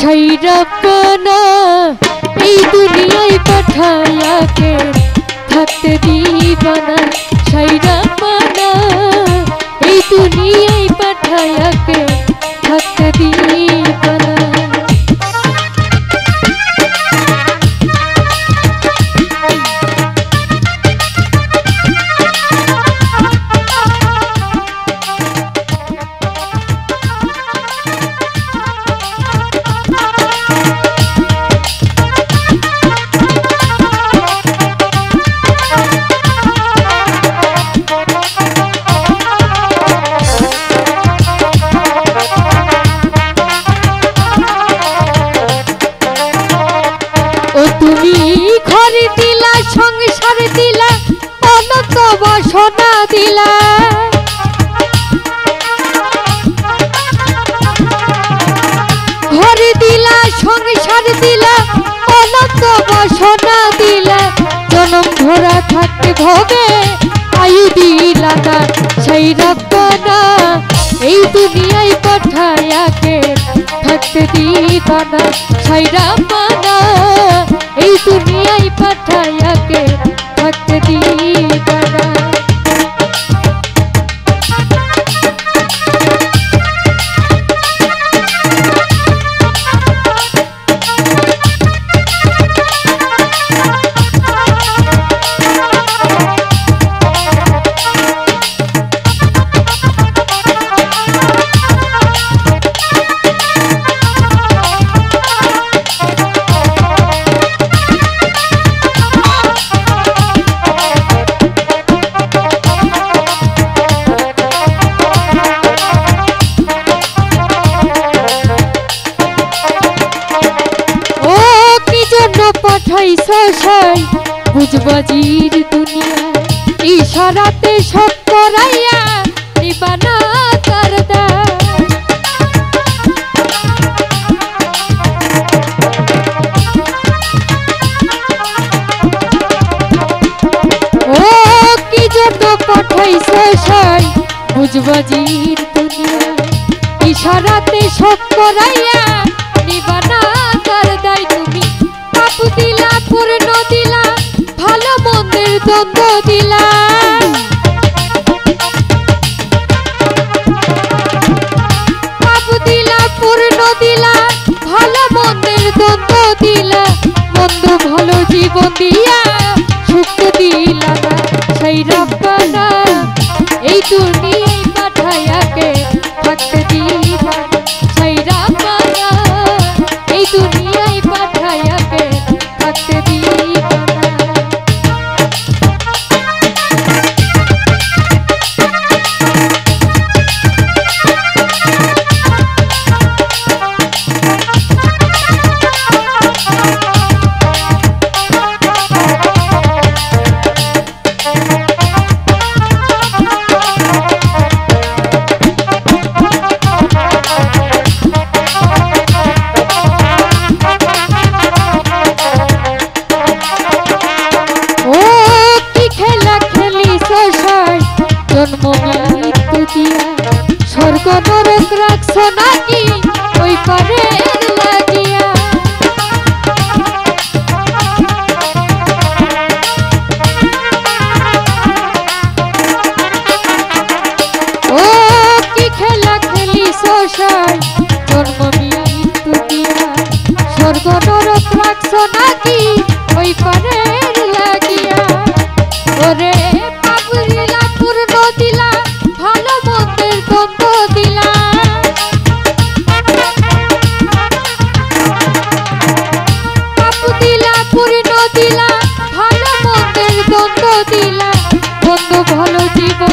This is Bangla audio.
ছাইরাপানা এই দুনিয়ায় পাঠায়াকে থাকতে দিবানা ছাইরাপানা এই দুনিয়ায় পাঠায়াকে থাকতে দিবানা। বাসনা দিলা ঘর দিলা সংসার দিলা অনন্ত বাসনা দিলা জনম ধরা থাকতে ভবে আয়ু দিলা না ছাইরাপানা এই দুনিয়ায় পাঠায়াকে থাকতে দিবানা ছাইরাপানা এই দুনিয়ায় পাঠায়াকে থাকতে দিবানা। বুঝবাজির দুনিয়া ইশারাতে সব করাইয়া নিবানা তার ও কি জন্য পাঠাইছো সাই বুঝবাজির দুনিয়া ইশারাতে সব করাইয়া নিবানা তার দায়। তুমি পাপ দিলা পূর্ণ দিলা ভালো মন্দের দ্বন্দ্ব দিলা পাপ দিলা পূর্ণ দিলা ভালো মন্দের দ্বন্দ্ব দিলা মন্দ ভালো জীবন দিয়া সুখ দিলা না ছাইরাপানা এই দুনিয়ায় পাঠায়াকে থাকতে দিবানা ছাইরাপানা এই দুনিয়ায় পাঠায়াকে থাকতে দিবানা। জন্ম মৃত্যু দিয়া স্বর্গ নরক রাখছো নাকি ওই পারের লাগিয়া ও কি খেলা খেলিছো সাই জন্ম মৃত্যু দিয়া স্বর্গ নরক রাখছো নাকি ওই পারের লাগিয়া। ওরে ভালো জীবন